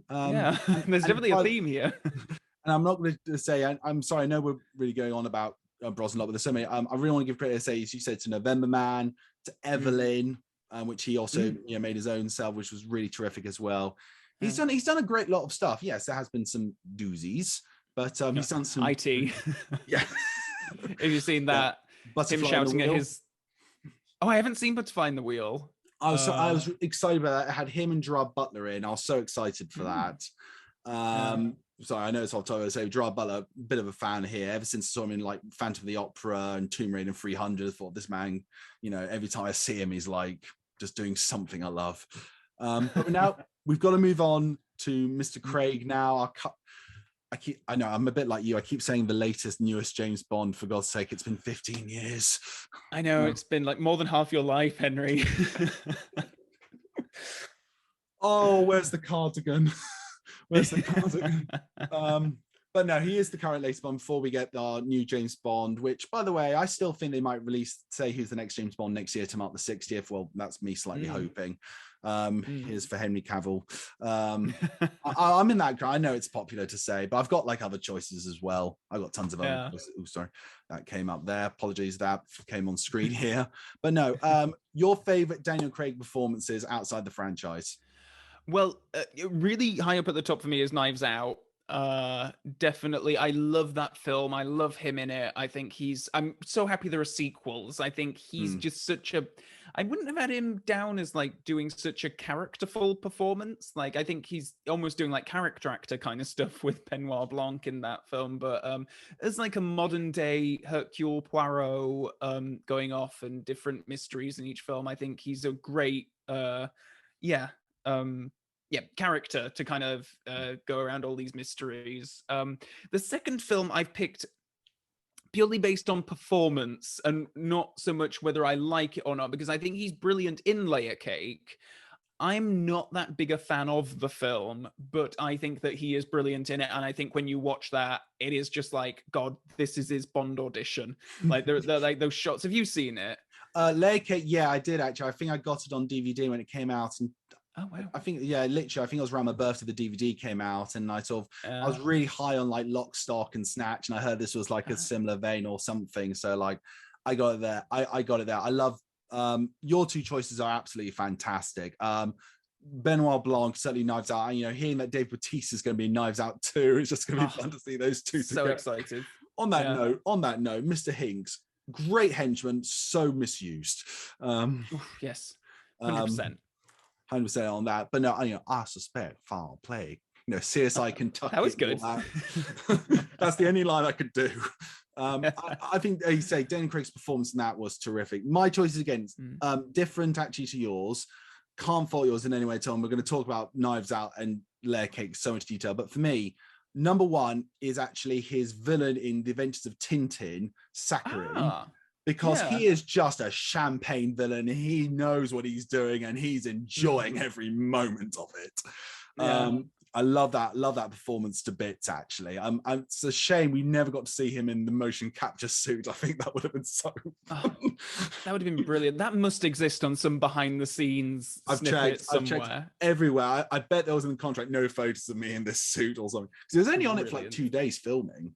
Yeah, there's definitely a theme here. And I'm not going to say. I'm sorry. I know we're really going on about Brosnan, but there's so many. I really want to give credit. Say, as you said, to November Man, to Evelyn, which he also made his own self, which was really terrific as well. He's done a great lot of stuff. Yes, there has been some doozies, but he's done some IT. Yeah. Have you seen that? Him shouting at his. Oh, I haven't seen Butterfly in the Wheel. I was excited about that. I had him and Gerard Butler in. I was so excited for that. Sorry, I know it's off topic. I say Gerard Butler, a bit of a fan here. Ever since I saw him in like Phantom of the Opera and Tomb Raider 300, I thought this man, every time I see him, he's like just doing something I love. But now we've got to move on to Mr. Craig now. I know I'm a bit like you. I keep saying the latest, newest James Bond. For God's sake, it's been 15 years. I know it's been like more than half your life, Henry. Oh, where's the cardigan? Where's the cardigan? But no, he is the current latest Bond before we get our new James Bond, which, by the way, I still think they might say who's the next James Bond next year to mark the 60th. Well, that's me slightly hoping. Here's for Henry Cavill. I'm in that. I know it's popular to say, but I've got like other choices as well. I've got tons of other choices. Oh, sorry, that came up there. Apologies, that came on screen here. But no, your favorite Daniel Craig performances outside the franchise? Well, really high up at the top for me is Knives Out. Definitely, I love that film. I love him in it. I think I'm so happy there are sequels. I think he's just I wouldn't have had him down as like doing such a characterful performance. Like, I think he's almost doing like character actor kind of stuff with Benoit Blanc in that film. But as like a modern day Hercule Poirot going off and different mysteries in each film, I think he's a great character to kind of go around all these mysteries. The second film I've picked purely based on performance and not so much whether I like it or not, because I think he's brilliant in Layer Cake. I'm not that big a fan of the film, but I think that he is brilliant in it. And I think when you watch that, it is just like, God, this is his Bond audition. Like they're like those shots. Have you seen it? Layer Cake, yeah, I did actually. I think I got it on DVD when it came out, and oh wow! I think literally, I think it was around my birthday the DVD came out, and I was really high on like Lock, Stock, and Snatch, and I heard this was like a similar vein or something. So like, I got it there. I got it there. I love your two choices are absolutely fantastic. Benoit Blanc, certainly Knives Out. Hearing that Dave Bautista is going to be Knives Out too, it's just going to be fun to see those two so together. Excited. On that note, Mr. Hinks, great henchman, so misused. Yes, 100%. 100% on that, but no, I suspect foul play. CSI Kentucky. That was good. That's the only line I could do. I think, as you say, Daniel Craig's performance in that was terrific. My choices again, different actually to yours. Can't fault yours in any way, Tom. We're going to talk about Knives Out and Layer Cake so much detail, but for me, number one is actually his villain in The Adventures of Tintin, Sakharine. Because he is just a champagne villain. He knows what he's doing and he's enjoying every moment of it. I love that performance to bits, actually. It's a shame we never got to see him in the motion capture suit. I think that would have been so fun. That would have been brilliant. That must exist on some behind the scenes snippet somewhere. I've checked everywhere. I bet there was in the contract no photos of me in this suit or something. Because it was only on it for like 2 days filming.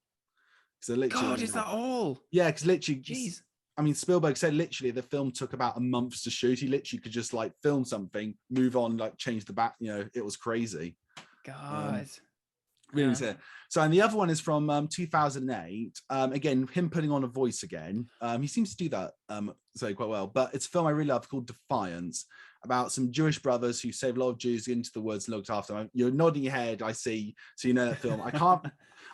So God, is that all? Yeah, because literally, jeez. I mean, Spielberg said literally the film took about a month to shoot. He literally could just like film something, move on, like change the back. It was crazy. God. Really sad. So, and the other one is from 2008. Again, him putting on a voice again. He seems to do that so quite well. But it's a film I really love called Defiance, about some Jewish brothers who saved a lot of Jews into the woods and looked after them. You're nodding your head, I see. So you know that film.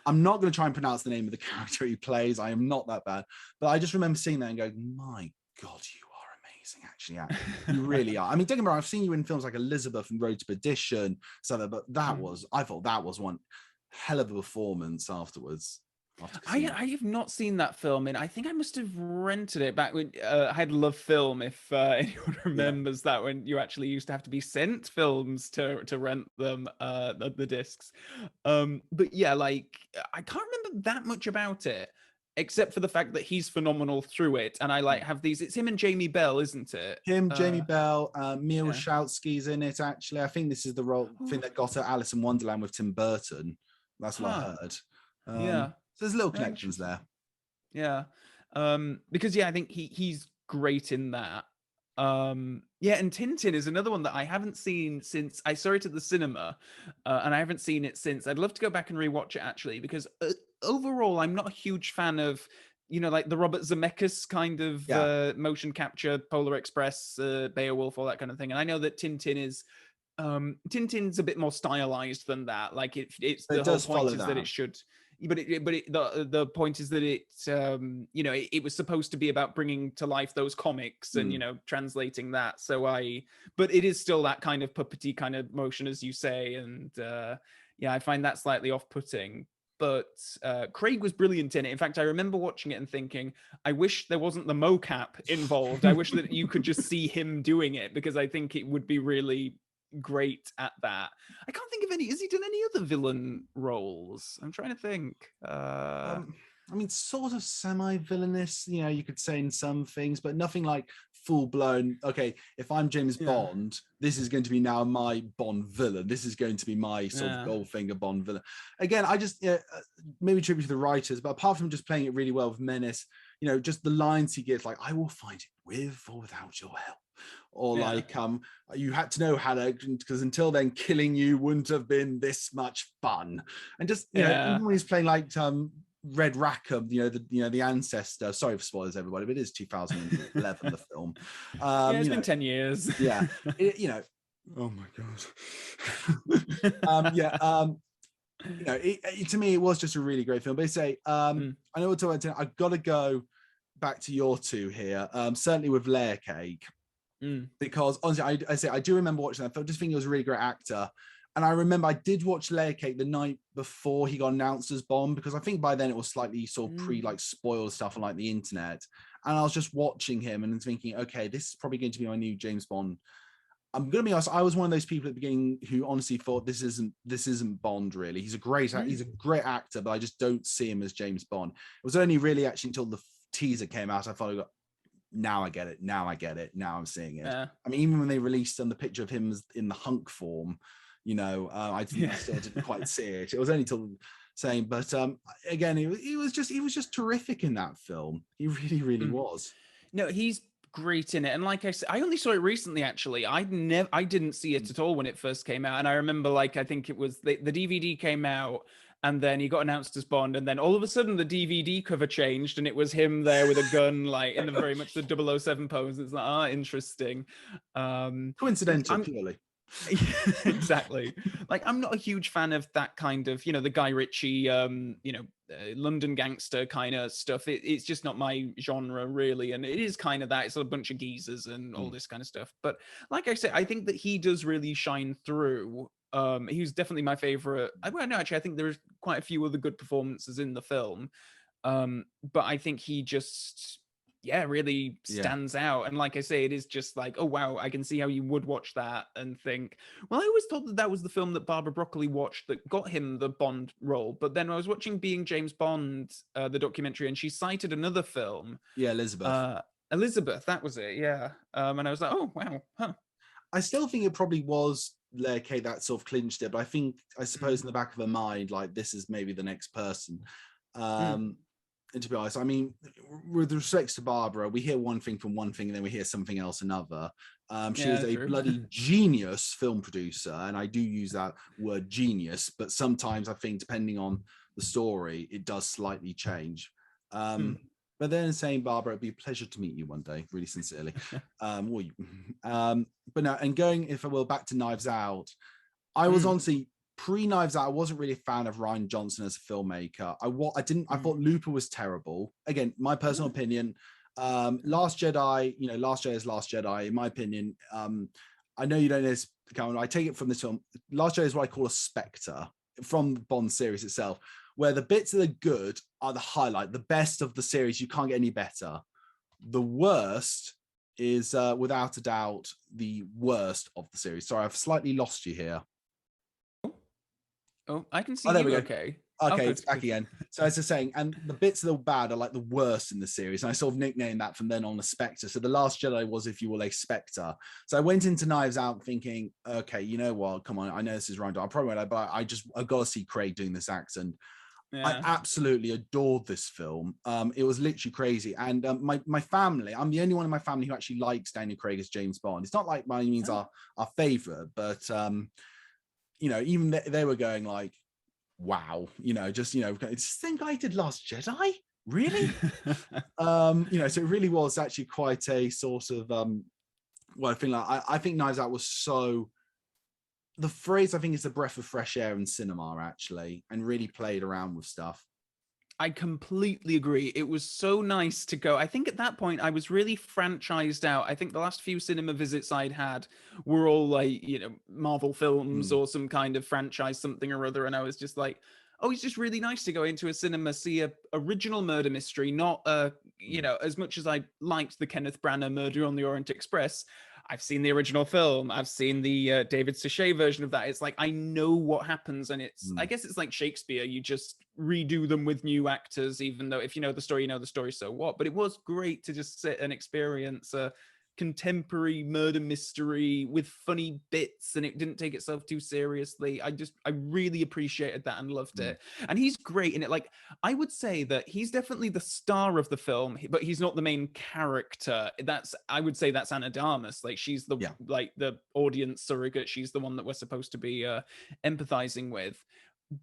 I'm not going to try and pronounce the name of the character he plays. I am not that bad. But I just remember seeing that and going, my God, you are amazing, actually. Yeah, you really are. I mean, don't get me wrong, I've seen you in films like Elizabeth and Road to Perdition, but I thought that was one hell of a performance afterwards. after I Casino. have not seen that film, and I think I must have rented it back when I had Love Film. If anyone remembers that, when you actually used to have to be sent films to rent them, the discs. But yeah, like I can't remember that much about it, except for the fact that he's phenomenal through it, and I like have these. It's him and Jamie Bell, isn't it? Him, Jamie Bell, Mia Yeah. Wachowski's in it. Actually, I think this is the role thing that got her Alice in Wonderland with Tim Burton. That's what I Huh. heard. Yeah. So there's little Very connections interesting. there. Yeah. Because yeah, I think he's great in that. Yeah, and Tintin is another one that I haven't seen since I saw it at the cinema, and I haven't seen it since. I'd love to go back and rewatch it actually, because overall, I'm not a huge fan of, like the Robert Zemeckis kind of Yeah, motion capture, Polar Express, Beowulf, all that kind of thing. And I know that Tintin's a bit more stylized than that. Like it's but the it whole does point follow is that that. it should, the point is that it was supposed to be about bringing to life those comics and translating that. But it is still that kind of puppety kind of motion, as you say, and yeah, I find that slightly off-putting. But Craig was brilliant in it. In fact, I remember watching it and thinking, I wish there wasn't the mocap involved. I wish that you could just see him doing it, because I think it would be really great at that. I can't think of any. Has he done any other villain roles? I'm trying to think. I mean, sort of semi-villainous, you could say in some things, but nothing like full-blown, okay, if I'm James Bond, this is going to be now my Bond villain. This is going to be my sort of Goldfinger Bond villain. Again, I just, maybe tribute to the writers, but apart from just playing it really well with Menace, just the lines he gives, like, I will fight it with or without your help. Or like, you had to know how to, because until then, killing you wouldn't have been this much fun. And just, even when he's playing like Red Rackham, the ancestor. Sorry for spoilers, everybody, but it is 2011, the film. Yeah, it's been 10 years. Yeah, oh my god. To me, it was just a really great film. But I say, I know we're talking about. I've got to go back to your two here. Certainly with Layer Cake. Because honestly, I do remember watching that. I just think he was a really great actor. And I remember I did watch Layer Cake the night before he got announced as Bond, because I think by then it was slightly sort of spoiled stuff on like the internet. And I was just watching him and thinking, okay, this is probably going to be my new James Bond. I'm going to be honest, I was one of those people at the beginning who honestly thought this isn't Bond really. He's a great actor, but I just don't see him as James Bond. It was only really actually until the teaser came out I thought, now I get it. Now I'm seeing it. I mean, even when they released the picture of him in the hunk form, I still didn't quite see it. It was only till saying, but again, he was just terrific in that film. He really, really was. No, he's great in it. And like I said, I only saw it recently, actually. I didn't see it at all when it first came out. And I remember, I think it was the DVD came out, and then he got announced as Bond, and then all of a sudden the DVD cover changed, and it was him there with a gun, like in very much the 007 pose. It's like, interesting. Coincidental, purely. Exactly. Like, I'm not a huge fan of that kind of, the Guy Ritchie, London gangster kind of stuff. It's just not my genre, really. And it is kind of that. It's a bunch of geezers and all this kind of stuff. But like I said, I think that he does really shine through. He was definitely my favorite. Well, no, actually, I think there's quite a few other good performances in the film. But I think he just, really stands out. And like I say, it is just like, oh, wow, I can see how you would watch that and think, well, I always thought that was the film that Barbara Broccoli watched that got him the Bond role. But then I was watching Being James Bond, the documentary, and she cited another film. Yeah, Elizabeth. Elizabeth, that was it, yeah. And I was like, oh, wow, huh. I still think it probably was Layer Cake that sort of clinched it, but I suppose in the back of her mind, like, this is maybe the next person. And to be honest, I mean, with respect to Barbara, we hear one thing from one thing and then we hear something else another. She is a bloody genius film producer, and I do use that word genius, but sometimes I think depending on the story, it does slightly change. But then saying, Barbara, it'd be a pleasure to meet you one day, really sincerely. But no, and going, if I will, back to Knives Out, I was honestly, pre-Knives Out, I wasn't really a fan of Rian Johnson as a filmmaker. I thought Looper was terrible. Again, my personal opinion. Last Jedi, Last Jedi is Last Jedi. In my opinion, I know you don't know this, Calvin. I take it from this film. Last Jedi is what I call a spectre from the Bond series itself. where the bits that are good are the highlight, the best of the series. You can't get any better. The worst is without a doubt the worst of the series. Sorry, I've slightly lost you here. Oh, I can see there you. we go. Okay. Okay, it's back again. So as I was saying, and the bits that are bad are like the worst in the series. And I sort of nicknamed that from then on a Spectre. So The Last Jedi was, if you will, a Spectre. So I went into Knives Out thinking, okay, you know what? Come on, I know this is wrong. I probably won't, but I got to see Craig doing this accent. Yeah. I absolutely adored this film. It was literally crazy. And my family, I'm the only one in my family who actually likes Daniel Craig as James Bond. It's not like by any means our favorite, but you know, even they were going like, wow, you know, just, you know, it's the same guy did Last Jedi, really? You know, so it really was actually quite a sort of well, I think Knives Out was so, the phrase I think is a breath of fresh air in cinema, actually, and really played around with stuff. I completely agree. It was so nice to go. I think at that point I was really franchised out. I think the last few cinema visits I'd had were all like, you know, Marvel films or some kind of franchise, something or other. And I was just like, oh, it's just really nice to go into a cinema, see a original murder mystery, not you know, as much as I liked the Kenneth Branagh Murder on the Orient Express, I've seen the original film. I've seen the David Suchet version of that. It's like, I know what happens. And it's, I guess it's like Shakespeare. You just redo them with new actors, even though if you know the story, you know the story, so what? But it was great to just sit and experience a contemporary murder mystery with funny bits, and it didn't take itself too seriously. I really appreciated that and loved it. And he's great in it. Like, I would say that he's definitely the star of the film, but he's not the main character. I would say that's Anna Darmus. Like, she's the like the audience surrogate. She's the one that we're supposed to be empathizing with.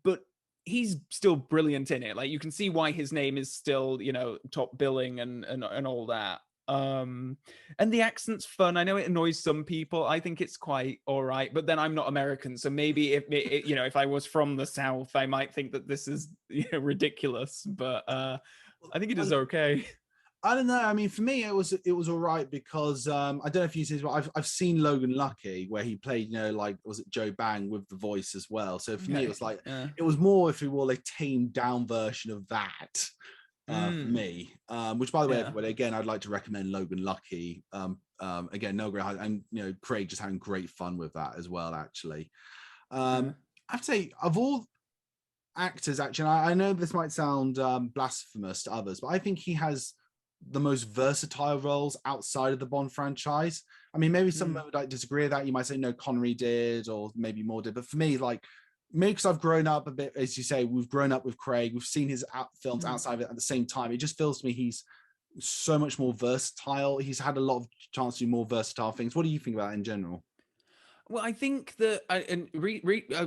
But he's still brilliant in it. Like, you can see why his name is still, you know, top billing and all that. And the accent's fun. I know it annoys some people. I think it's quite all right, but then I'm not American, so maybe if you know, if I was from the South, I might think that this is, you know, ridiculous. But I think it is okay. I don't know. I mean, for me, it was all right because I don't know if you see, but I've seen Logan Lucky where he played, you know, like, was it Joe Bang with the voice as well. So for me, it was like it was more, if you will, a tamed down version of that. For me, which, by the way, everybody, again, I'd like to recommend Logan Lucky. Again, no great, and you know, Craig just having great fun with that as well. Actually, I'd say of all actors, actually, I know this might sound blasphemous to others, but I think he has the most versatile roles outside of the Bond franchise. I mean, maybe some would like disagree with that. You might say no, Connery did, or maybe more did, but for me, like, maybe because I've grown up a bit, as you say, we've grown up with Craig, we've seen his films outside of it at the same time. It just feels to me he's so much more versatile. He's had a lot of chance to do more versatile things. What do you think about it in general? Well, I think that,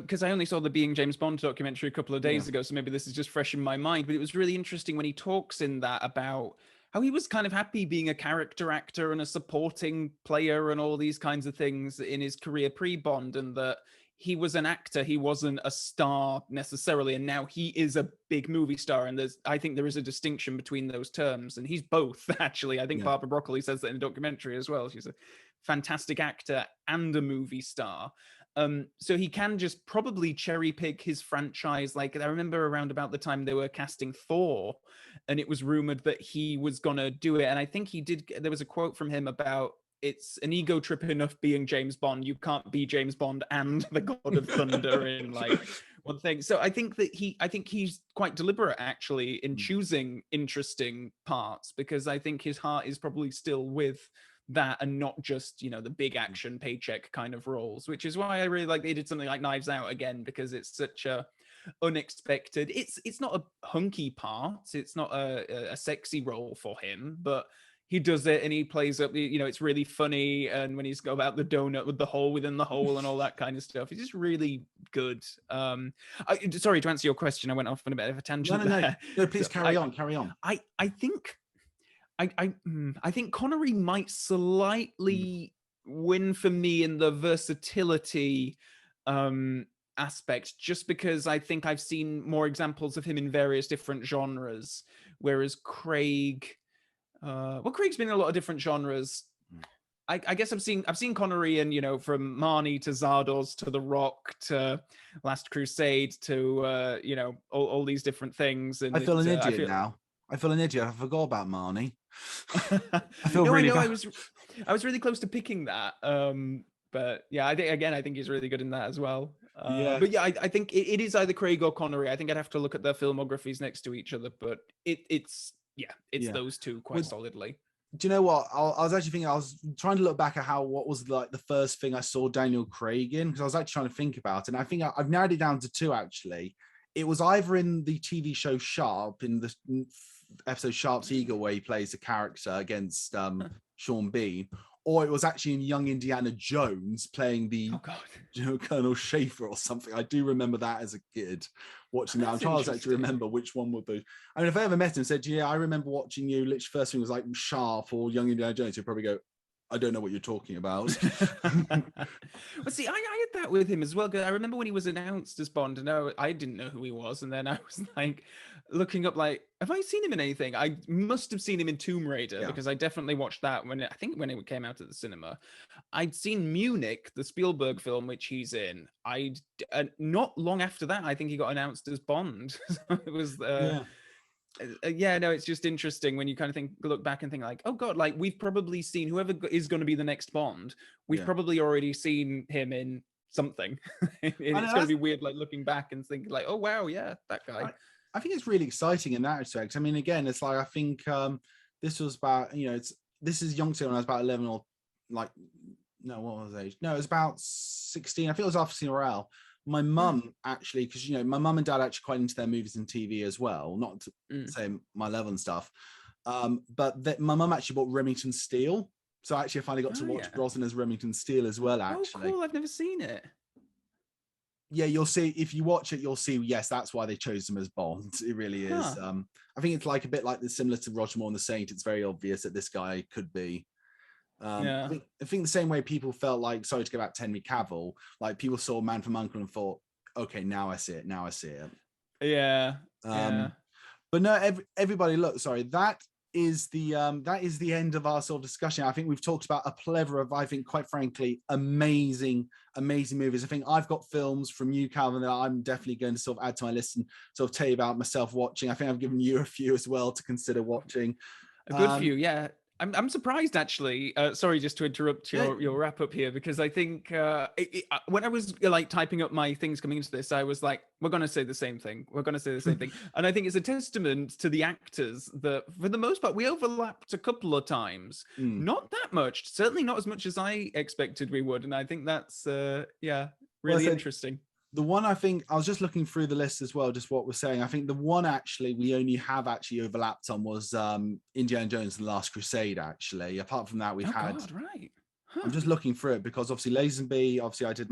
because I only saw the Being James Bond documentary a couple of days ago, so maybe this is just fresh in my mind, but it was really interesting when he talks in that about how he was kind of happy being a character actor and a supporting player and all these kinds of things in his career pre-Bond, and that he was an actor, he wasn't a star necessarily, and now he is a big movie star, and I think there is a distinction between those terms, and he's both, actually. I think Barbara Broccoli says that in a documentary as well. She's a fantastic actor and a movie star. So he can just probably cherry pick his franchise. Like, I remember around about the time they were casting Thor, and it was rumored that he was gonna do it, and I think he did. There was a quote from him about, it's an ego trip enough being James Bond. You can't be James Bond and the God of Thunder in like one thing. So I think he's quite deliberate, actually, in choosing interesting parts, because I think his heart is probably still with that and not just, you know, the big action paycheck kind of roles, which is why I really like they did something like Knives Out again, because it's such a unexpected, it's not a hunky part, it's not a sexy role for him, but he does it and he plays up, you know, it's really funny. And when he's got about the donut with the hole within the hole and all that kind of stuff, he's just really good. Sorry to answer your question, I went off on a bit of a tangent. No, please carry on. I think Connery might slightly win for me in the versatility aspect, just because I think I've seen more examples of him in various different genres, whereas Craig, Craig's been in a lot of different genres. I guess I've seen Connery in, from Marnie to Zardoz to The Rock to Last Crusade to all these different things. And I feel an I idiot feel now. I feel an idiot. I forgot about Marnie. I feel no, really I know. bad. I was really close to picking that. But yeah, I think he's really good in that as well. Yeah, But yeah, I think it is either Craig or Connery. I think I'd have to look at their filmographies next to each other, but it's yeah. those two quite With, solidly. do you know what? I was actually thinking. I was trying to look back at what was like the first thing I saw Daniel Craig in, because I was actually trying to think about it. And I think I've narrowed it down to two actually. It was either in the TV show Sharp, in the episode Sharp's Eagle, where he plays a character against Sean Bean, or it was actually in Young Indiana Jones playing the Colonel Schaefer or something. I do remember that as a kid watching that. I'm trying to actually remember which one would be. I mean, if I ever met him and said, yeah, I remember watching you, literally first thing was like Sharp or Young Indiana Jones, he'd probably go, I don't know what you're talking about. But see, I had that with him as well. Because I remember when he was announced as Bond, and I didn't know who he was, and then I was like looking up, like, have I seen him in anything? I must have seen him in Tomb Raider, because I definitely watched that when it came out at the cinema. I'd seen Munich, the Spielberg film, which he's in. Not long after that, I think he got announced as Bond. So it was. No, it's just interesting when you kind of look back and think like, oh god, like we've probably seen whoever is going to be the next Bond. We've probably already seen him in something. And it's going to be weird, like looking back and thinking like, oh wow, yeah, that guy. I think it's really exciting in that respect. I mean, again, it's like I think this was about this is young when I was about 11 or like no, what was age? No, it was about 16. I think it was after Cinerelle. My mum actually, because my mum and dad actually quite into their movies and TV as well, not to say my level and stuff, but my mum actually bought Remington Steele, so actually I finally got to watch Brosnan as Remington Steele as well. Actually, oh cool! I've never seen it. Yeah, you'll see if you watch it, you'll see. Yes, that's why they chose him as Bond. It really is. I think it's like a bit like similar to Roger Moore and the Saint. It's very obvious that this guy could be. I think the same way people felt like, sorry to go back to Henry Cavill, like people saw Man from U.N.C.L.E. and thought, okay, now I see it. Yeah. But no, everybody, look, sorry, that is the end of our sort of discussion. I think we've talked about a plethora of, I think, quite frankly, amazing movies. I think I've got films from you, Calvin, that I'm definitely going to sort of add to my list and sort of tell you about myself watching. I think I've given you a few as well to consider watching. A good few, yeah. I'm surprised actually. Sorry, just to interrupt your wrap up here, because I think when I was like typing up my things coming into this, I was like, we're going to say the same thing. And I think it's a testament to the actors that for the most part, we overlapped a couple of times. Not that much, certainly not as much as I expected we would. And I think that's, really interesting. The one I think, I was just looking through the list as well, just what we're saying. I think the one actually we only have actually overlapped on was Indiana Jones and the Last Crusade, actually. Apart from that, we've had... God, right. Huh. I'm just looking through it because obviously Lazenby, obviously I did,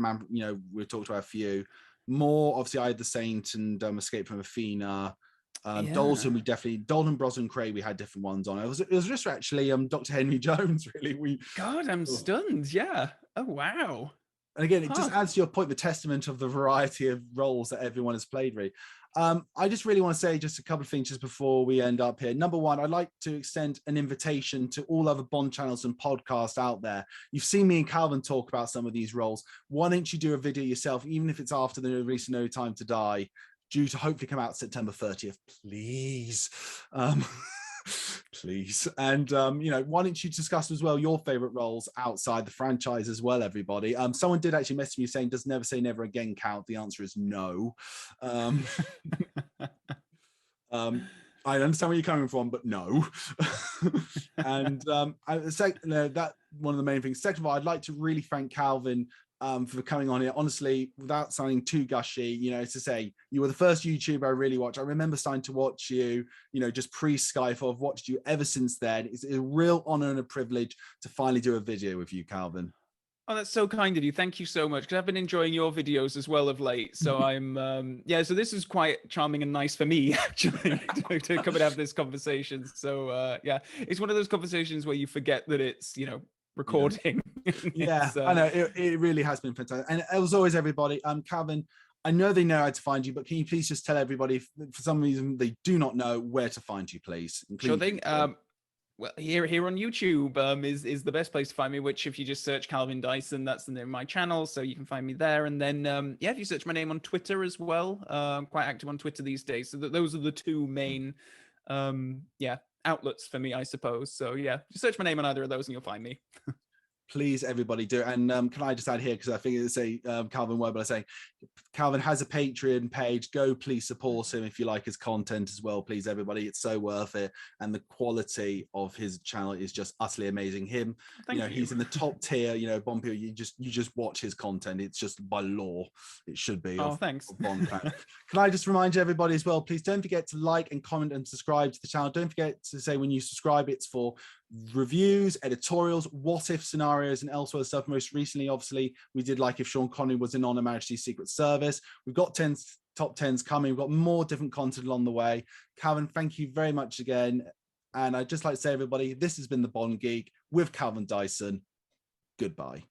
we talked about a few. More, obviously I had The Saint and Escape from Athena. Dalton, Dalton, Brosnan and Craig, we had different ones on. It was just actually Dr. Henry Jones, really. God, I'm stunned, yeah. Oh, wow. And again, it just adds to your point, the testament of the variety of roles that everyone has played, really. I just really want to say just a couple of things just before we end up here. Number one, I'd like to extend an invitation to all other Bond channels and podcasts out there. You've seen me and Calvin talk about some of these roles. Why don't you do a video yourself, even if it's after the release of No Time to Die, due to hopefully come out September 30th, please. Please. And why don't you discuss as well your favorite roles outside the franchise as well, everybody? Someone did actually message me saying, does Never Say Never Again count? The answer is no. I understand where you're coming from, but no. And that one of the main things. Second of all, I'd like to really thank Calvin for coming on here. Honestly, without sounding too gushy, to say you were the first YouTuber I really watched. I remember starting to watch you, just pre-Skyfall. I've watched you ever since then. It's a real honor and a privilege to finally do a video with you, Calvin. Oh, that's so kind of you. Thank you so much. Because I've been enjoying your videos as well of late. So I'm, so this is quite charming and nice for me, actually, to come and have this conversation. So, it's one of those conversations where you forget that it's, recording. Yeah, I know. It really has been fantastic. And as always, everybody, Calvin, I know they know how to find you, but can you please just tell everybody, if for some reason they do not know, where to find you, please? Sure thing. Well, here on YouTube is the best place to find me, which if you just search Calvin Dyson, that's the name of my channel, so you can find me there. And then yeah, if you search my name on Twitter as well, I'm quite active on Twitter these days. So those are the two main yeah, outlets for me, I suppose. So yeah, just search my name on either of those and you'll find me. Please, everybody do. And can I just add here, because I think it's a Calvin word, but I say Calvin has a Patreon page. Go, please support him if you like his content as well. Please, everybody, it's so worth it. And the quality of his channel is just utterly amazing. Him, you know, he's in the top tier. You know, Bond people, you just watch his content. It's just by law, it should be. Oh, thanks. Bond. Can I just remind everybody as well? Please don't forget to like and comment and subscribe to the channel. Don't forget to say when you subscribe, it's for reviews, editorials, what if scenarios, and elsewhere stuff. Most recently, obviously, we did like if Sean Connery was in On Her Majesty's Secret Service. We've got top 10s coming. We've got more different content along the way. Calvin, thank you very much again. And I'd just like to say, everybody, this has been the Bond Geek with Calvin Dyson. Goodbye.